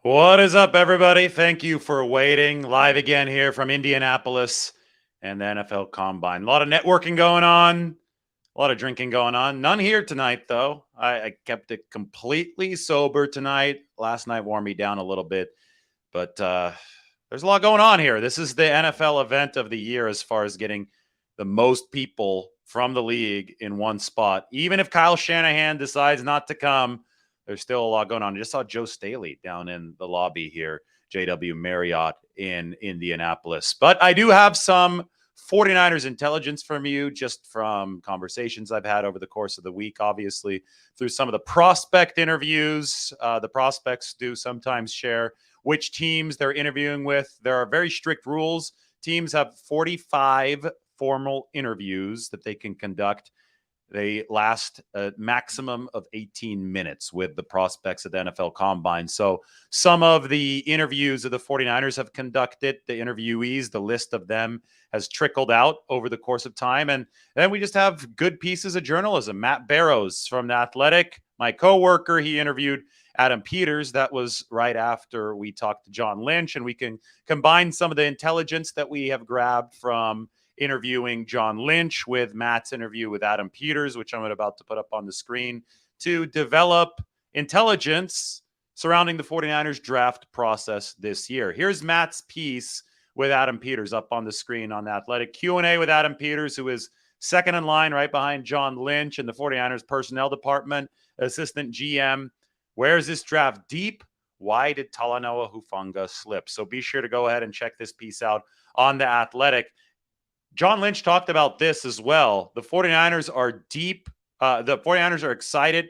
What is up, everybody? Thank you for waiting. Live again here from Indianapolis and the NFL Combine. A lot of networking going on, a lot of drinking going on. None here tonight, though. I kept it completely sober tonight. Last night wore me down a little bit, but there's a lot going on here. This is the NFL event of the year as far as getting the most people from the league in one spot. Even if Kyle Shanahan decides not to come, there's still a lot going on. I just saw Joe Staley down in the lobby here, JW Marriott in Indianapolis. But I do have some 49ers intelligence from you, just from conversations I've had over the course of the week, obviously, through some of the prospect interviews. The prospects do sometimes share which teams they're interviewing with. There are very strict rules. Teams have 45 formal interviews that they can conduct. They last a maximum of 18 minutes with the prospects at the NFL Combine. So some of the interviews of the 49ers have conducted, the interviewees, the list of them has trickled out over the course of time. And then we just have good pieces of journalism. Matt Barrows from The Athletic, my coworker, he interviewed Adam Peters. That was right after we talked to John Lynch, and we can combine some of the intelligence that we have grabbed from interviewing John Lynch with Matt's interview with Adam Peters, which I'm about to put up on the screen, to develop intelligence surrounding the 49ers draft process this year. Here's Matt's piece with Adam Peters up on the screen on The Athletic. Q&A with Adam Peters, who is second in line right behind John Lynch in the 49ers personnel department, assistant GM. Where is this draft deep? Why did Talanoa Hufanga slip? So be sure to go ahead and check this piece out on The Athletic. John Lynch talked about this as well. The 49ers are deep. The 49ers are excited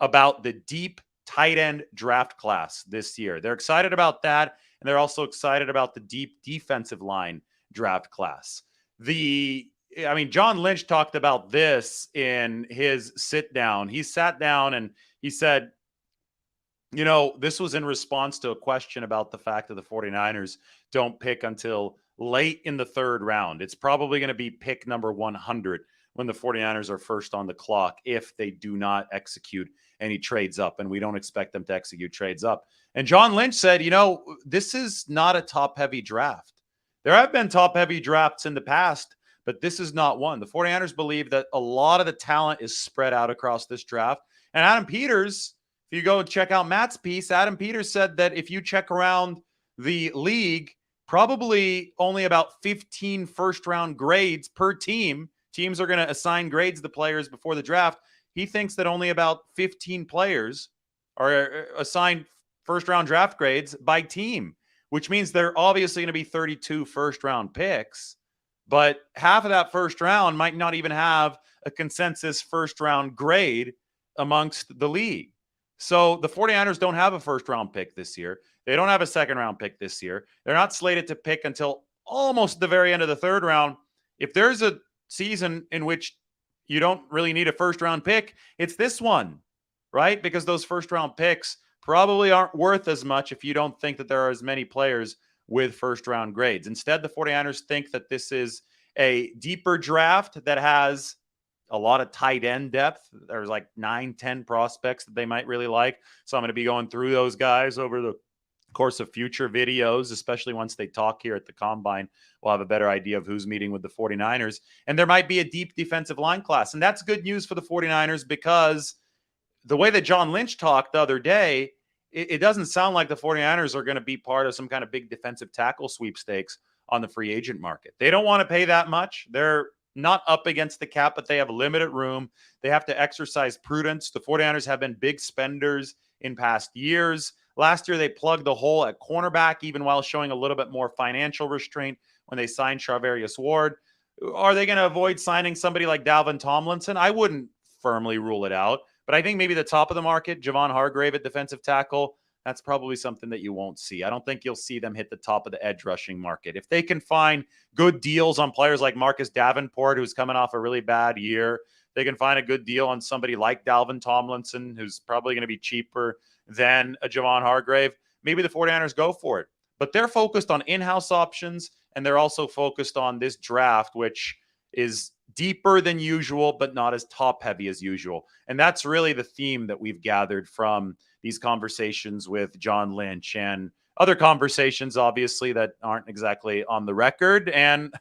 about the deep tight end draft class this year. They're excited about that, and they're also excited about the deep defensive line draft class. John Lynch talked about this in his sit down. He sat down and he said, this was in response to a question about the fact that the 49ers don't pick until late in the third round. It's probably going to be pick number 100 when the 49ers are first on the clock if they do not execute any trades up, and we don't expect them to execute trades up. And John Lynch said, this is not a top-heavy draft. There have been top-heavy drafts in the past, but this is not one. The 49ers believe that a lot of the talent is spread out across this draft. And Adam Peters, if you go check out Matt's piece, Adam Peters said that if you check around the league, probably only about 15 first-round grades per team. Teams are going to assign grades to the players before the draft. He thinks that only about 15 players are assigned first-round draft grades by team, which means they're obviously going to be 32 first-round picks, but half of that first round might not even have a consensus first-round grade amongst the league. So the 49ers don't have a first-round pick this year. They don't have a second-round pick this year. They're not slated to pick until almost the very end of the third round. If there's a season in which you don't really need a first-round pick, it's this one, right? Because those first-round picks probably aren't worth as much if you don't think that there are as many players with first-round grades. Instead, the 49ers think that this is a deeper draft that has a lot of tight end depth. There's like 9-10 prospects that they might really like. So I'm going to be going through those guys over the course of future videos, especially once they talk here at the Combine. We'll have a better idea of who's meeting with the 49ers. And there might be a deep defensive line class. And that's good news for the 49ers because the way that John Lynch talked the other day, it doesn't sound like the 49ers are going to be part of some kind of big defensive tackle sweepstakes on the free agent market. They don't want to pay that much. They're not up against the cap, but they have limited room. They have to exercise prudence. The 49ers have been big spenders in past years. Last year, they plugged the hole at cornerback, even while showing a little bit more financial restraint when they signed Charvarius Ward. Are they going to avoid signing somebody like Dalvin Tomlinson? I wouldn't firmly rule it out, but I think maybe the top of the market, Javon Hargrave at defensive tackle, that's probably something that you won't see. I don't think you'll see them hit the top of the edge rushing market. If they can find good deals on players like Marcus Davenport, who's coming off a really bad year, they can find a good deal on somebody like Dalvin Tomlinson, who's probably going to be cheaper than a Javon Hargrave, maybe the 49ers go for it. But they're focused on in-house options, and they're also focused on this draft, which is deeper than usual, but not as top-heavy as usual. And that's really the theme that we've gathered from these conversations with John Lynch and other conversations, obviously, that aren't exactly on the record, and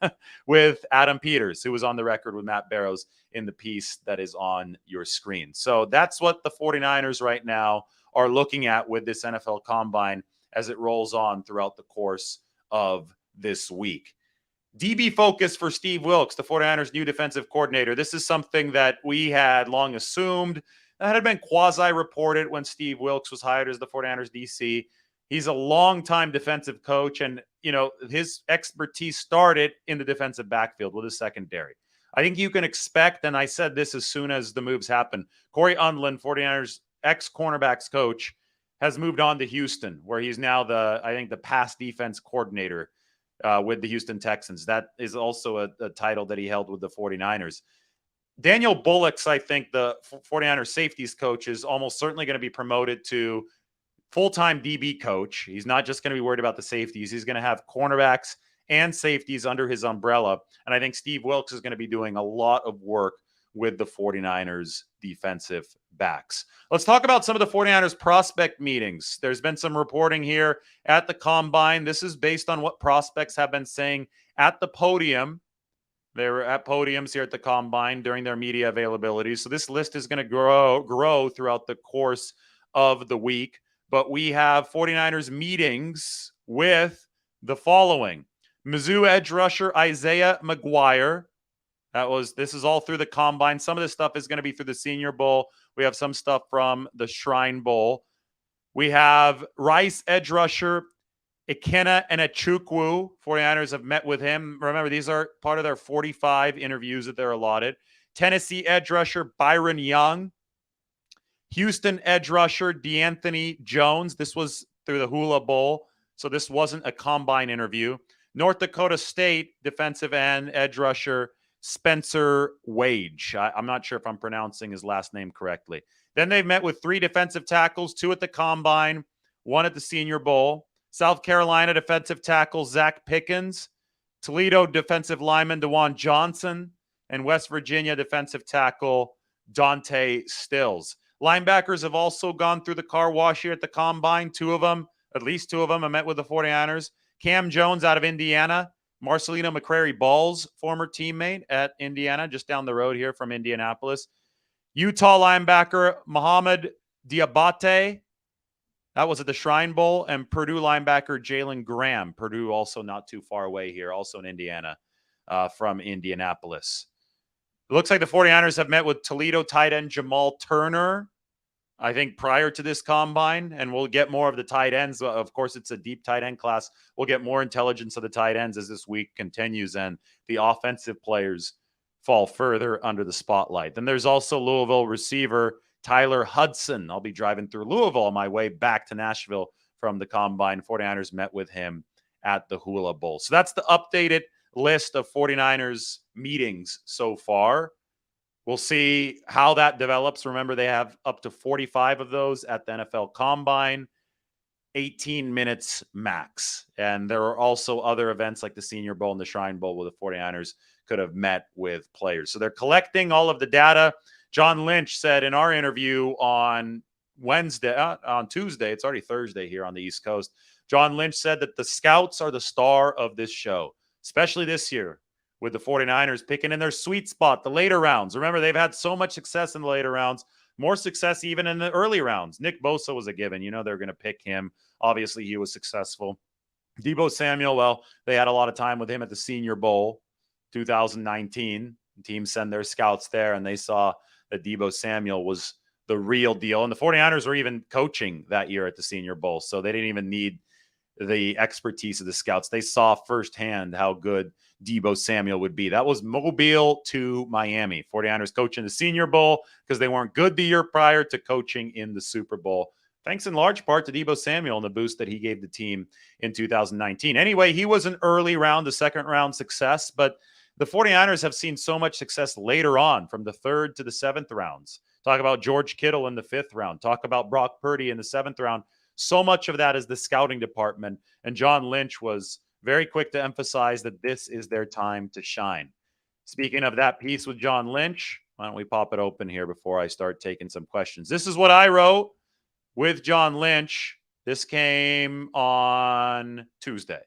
with Adam Peters, who was on the record with Matt Barrows in the piece that is on your screen. So that's what the 49ers right now are looking at with this NFL Combine as it rolls on throughout the course of this week. DB focus for Steve Wilks, the 49ers' new defensive coordinator. This is something that we had long assumed that had been quasi-reported when Steve Wilks was hired as the 49ers DC. He's a longtime defensive coach, and his expertise started in the defensive backfield with his secondary. I think you can expect, and I said this as soon as the moves happened, Corey Undlin, 49ers ex-cornerbacks coach, has moved on to Houston, where he's now the pass defense coordinator with the Houston Texans. That is also a title that he held with the 49ers. Daniel Bullocks, I think the 49ers safeties coach, is almost certainly going to be promoted to full-time DB coach. He's not just going to be worried about the safeties. He's going to have cornerbacks and safeties under his umbrella. And I think Steve Wilks is going to be doing a lot of work with the 49ers defensive backs. Let's talk about some of the 49ers prospect meetings. There's been some reporting here at the Combine. This is based on what prospects have been saying at the podium. They were at podiums here at the Combine during their media availability. So this list is going to grow throughout the course of the week. But we have 49ers meetings with the following. Mizzou edge rusher Isaiah McGuire. This is all through the Combine. Some of this stuff is going to be through the Senior Bowl. We have some stuff from the Shrine Bowl. We have Rice edge rusher Ikenna and Achukwu. 49ers have met with him. Remember, these are part of their 45 interviews that they're allotted. Tennessee edge rusher Byron Young. Houston edge rusher DeAnthony Jones. This was through the Hula Bowl, so this wasn't a Combine interview. North Dakota State defensive end edge rusher Spencer Wage. I'm not sure if I'm pronouncing his last name correctly. Then they've met with 3 defensive tackles, 2 at the Combine, 1 at the Senior Bowl. South Carolina defensive tackle Zach Pickens, Toledo defensive lineman DeJuan Johnson, and West Virginia defensive tackle Dante Stills. Linebackers have also gone through the car wash here at the Combine. At least two of them, have met with the 49ers. Cam Jones out of Indiana. Marcelino McCrary-Ball's former teammate at Indiana, just down the road here from Indianapolis. Utah linebacker Mohamed Diabate. That was at the Shrine Bowl. And Purdue linebacker Jalen Graham. Purdue also not too far away here, also in Indiana, from Indianapolis. It looks like the 49ers have met with Toledo tight end Jamal Turner, I think, prior to this Combine, and we'll get more of the tight ends. Of course, it's a deep tight end class. We'll get more intelligence of the tight ends as this week continues and the offensive players fall further under the spotlight. Then there's also Louisville receiver Tyler Hudson. I'll be driving through Louisville on my way back to Nashville from the Combine. 49ers met with him at the Hula Bowl. So that's the updated list of 49ers meetings so far. We'll see how that develops. Remember, they have up to 45 of those at the NFL Combine, 18 minutes max. And there are also other events like the Senior Bowl and the Shrine Bowl where the 49ers could have met with players. So they're collecting all of the data. John Lynch said in our interview on Tuesday, it's already Thursday here on the East Coast, John Lynch said that the scouts are the star of this show, especially this year with the 49ers picking in their sweet spot, the later rounds. Remember, they've had so much success in the later rounds, more success even in the early rounds. Nick Bosa was a given. They're going to pick him. Obviously, he was successful. Deebo Samuel, well, they had a lot of time with him at the Senior Bowl 2019. Teams send their scouts there, and they saw that Deebo Samuel was the real deal. And the 49ers were even coaching that year at the Senior Bowl, so they didn't even need the expertise of the scouts. They saw firsthand how good Deebo Samuel would be. That was Mobile to Miami. 49ers coaching the Senior Bowl because they weren't good the year prior to coaching in the Super Bowl. Thanks in large part to Deebo Samuel and the boost that he gave the team in 2019. Anyway, he was an early round, the second round success, but the 49ers have seen so much success later on from the 3rd to the 7th rounds. Talk about George Kittle in the 5th round. Talk about Brock Purdy in the 7th round. So much of that is the scouting department. And John Lynch was very quick to emphasize that this is their time to shine. Speaking of that piece with John Lynch, why don't we pop it open here before I start taking some questions? This is what I wrote with John Lynch. This came on Tuesday.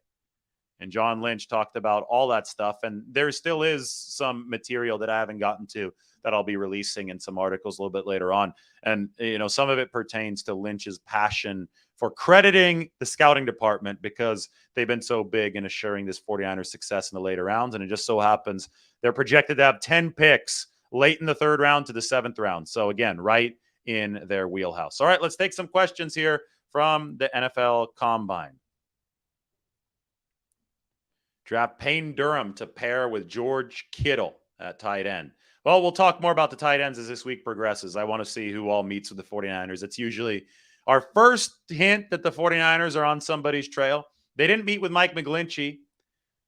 And John Lynch talked about all that stuff. And there still is some material that I haven't gotten to that I'll be releasing in some articles a little bit later on. And, some of it pertains to Lynch's passion for crediting the scouting department because they've been so big in assuring this 49ers success in the later rounds. And it just so happens they're projected to have 10 picks late in the 3rd round to the 7th round. So again, right in their wheelhouse. All right, let's take some questions here from the NFL Combine. Draft Payne Durham to pair with George Kittle at tight end. Well, we'll talk more about the tight ends as this week progresses. I want to see who all meets with the 49ers. It's usually our first hint that the 49ers are on somebody's trail. They didn't meet with Mike McGlinchey.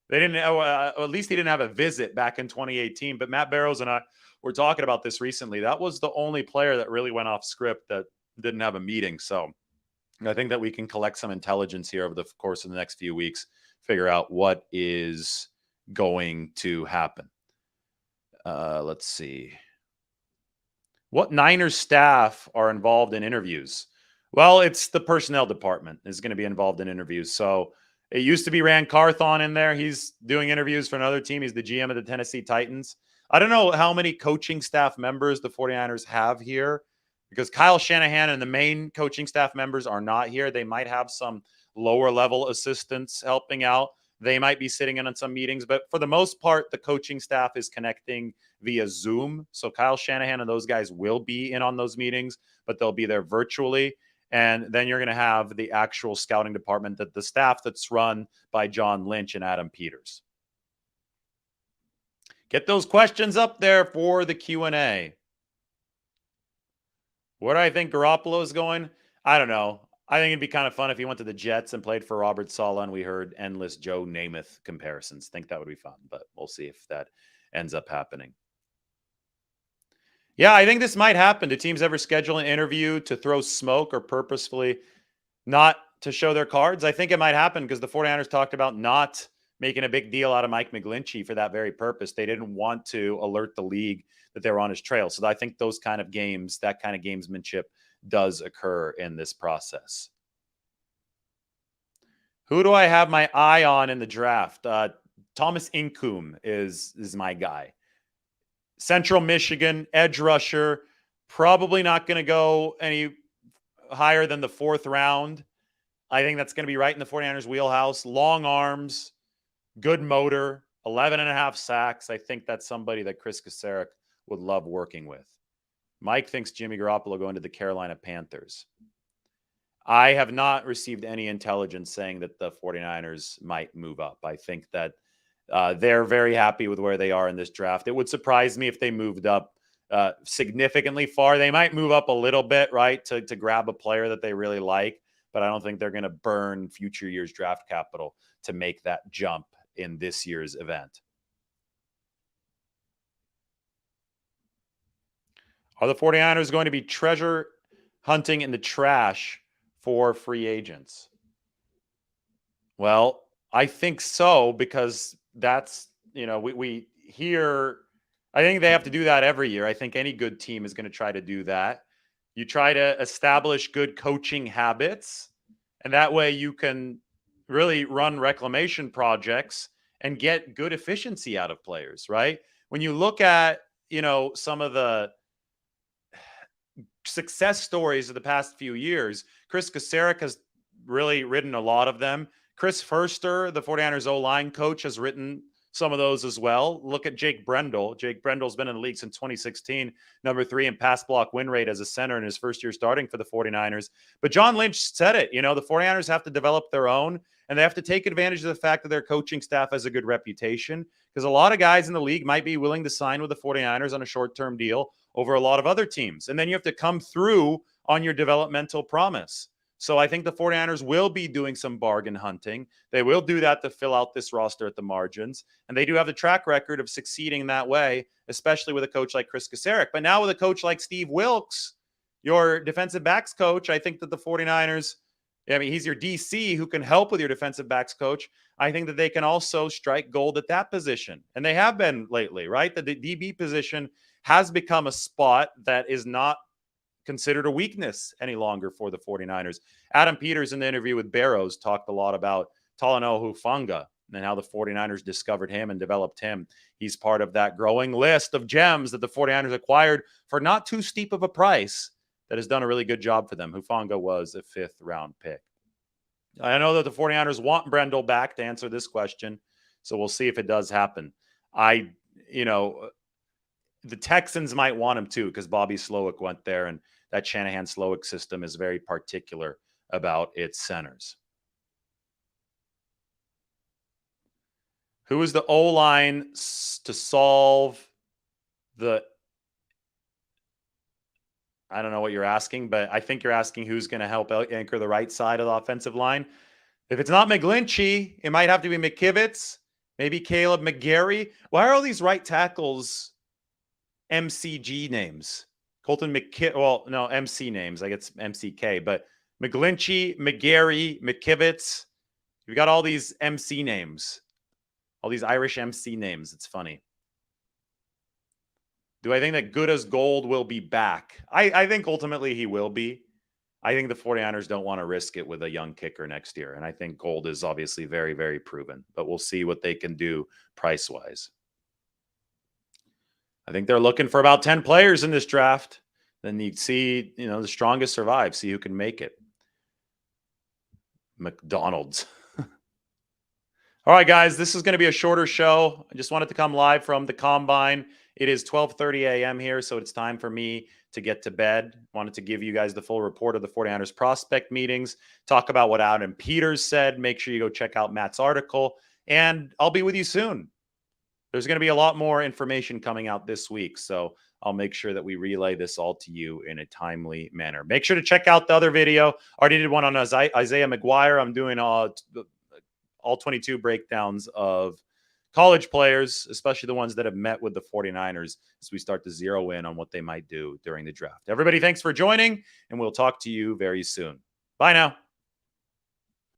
They didn't, at least he didn't have a visit back in 2018. But Matt Barrows and I were talking about this recently. That was the only player that really went off script that didn't have a meeting. So I think that we can collect some intelligence here over the course of the next few weeks, figure out what is going to happen. Let's see. What Niners staff are involved in interviews? Well, it's the personnel department is going to be involved in interviews. So it used to be Rand Carthon in there. He's doing interviews for another team. He's the GM of the Tennessee Titans. I don't know how many coaching staff members the 49ers have here because Kyle Shanahan and the main coaching staff members are not here. They might have some lower level assistants helping out. They might be sitting in on some meetings, but for the most part, the coaching staff is connecting via Zoom. So Kyle Shanahan and those guys will be in on those meetings, but they'll be there virtually. And then you're going to have the actual scouting department, the staff that's run by John Lynch and Adam Peters. Get those questions up there for the Q&A. Where do I think Garoppolo is going? I don't know. I think it'd be kind of fun if he went to the Jets and played for Robert Saleh and we heard endless Joe Namath comparisons. Think that would be fun, but we'll see if that ends up happening. Yeah, I think this might happen. Do teams ever schedule an interview to throw smoke or purposefully not to show their cards? I think it might happen because the 49ers talked about not making a big deal out of Mike McGlinchey for that very purpose. They didn't want to alert the league that they were on his trail. So I think those kind of games, that kind of gamesmanship does occur in this process. Who do I have my eye on in the draft? Thomas Incoom is my guy. Central Michigan, edge rusher, probably not going to go any higher than the 4th round. I think that's going to be right in the 49ers wheelhouse. Long arms, good motor, 11 and a half sacks. I think that's somebody that Chris Kasarik would love working with. Mike thinks Jimmy Garoppolo going to the Carolina Panthers. I have not received any intelligence saying that the 49ers might move up. I think that they're very happy with where they are in this draft. It would surprise me if they moved up significantly far. They might move up a little bit, right, to grab a player that they really like, but I don't think they're going to burn future years' draft capital to make that jump in this year's event. Are the 49ers going to be treasure hunting in the trash for free agents? Well, I think so, because that's, we hear, I think they have to do that every year. I think any good team is going to try to do that. You try to establish good coaching habits, and that way you can really run reclamation projects and get good efficiency out of players, right? When you look at, some of the success stories of the past few years, Chris Kasarik has really written a lot of them. Chris Furster, the 49ers O-line coach, has written some of those as well. Look at Jake Brendel. Jake Brendel's been in the league since 2016, number 3 in pass block win rate as a center in his first year starting for the 49ers. But John Lynch said it, the 49ers have to develop their own, and they have to take advantage of the fact that their coaching staff has a good reputation, because a lot of guys in the league might be willing to sign with the 49ers on a short-term deal over a lot of other teams. And then you have to come through on your developmental promise. So I think the 49ers will be doing some bargain hunting. They will do that to fill out this roster at the margins. And they do have the track record of succeeding that way, especially with a coach like Chris Kasarik. But now with a coach like Steve Wilks, your defensive backs coach, I think that the 49ers, he's your DC who can help with your defensive backs coach. I think that they can also strike gold at that position. And they have been lately, right? The DB position has become a spot that is not considered a weakness any longer for the 49ers. Adam Peters in the interview with Barrows talked a lot about Talanoa Hufanga and how the 49ers discovered him and developed him. He's part of that growing list of gems that the 49ers acquired for not too steep of a price that has done a really good job for them. Hufanga was a 5th-round pick. I know that the 49ers want Brendel back to answer this question, so we'll see if it does happen. The Texans might want him too because Bobby Slowick went there, and that Shanahan-Slowick system is very particular about its centers. Who is the O-line to solve the... I don't know what you're asking, but I think you're asking who's going to help anchor the right side of the offensive line. If it's not McGlinchey, it might have to be McKivitz, maybe Caleb McGarry. Why are all these right tackles MCG names? Colton well, no, MC names. I guess MCK, but McGlinchey, McGarry, McKivitz. You've got all these MC names, all these Irish MC names. It's funny. Do I think that Good as Gold will be back? I think ultimately he will be. I think the 49ers don't want to risk it with a young kicker next year. And I think Gold is obviously very, very proven. But we'll see what they can do price-wise. I think they're looking for about 10 players in this draft. Then you see, the strongest survive. See who can make it. McDonald's. All right, guys, this is going to be a shorter show. I just wanted to come live from the Combine. It is 12:30 a.m. here, so it's time for me to get to bed. Wanted to give you guys the full report of the 49ers prospect meetings, talk about what Adam Peters said. Make sure you go check out Matt's article, and I'll be with you soon. There's going to be a lot more information coming out this week, so I'll make sure that we relay this all to you in a timely manner. Make sure to check out the other video. Already did one on Isaiah McGuire. I'm doing all 22 breakdowns of college players, especially the ones that have met with the 49ers, as we start to zero in on what they might do during the draft. Everybody, thanks for joining, and we'll talk to you very soon. Bye now.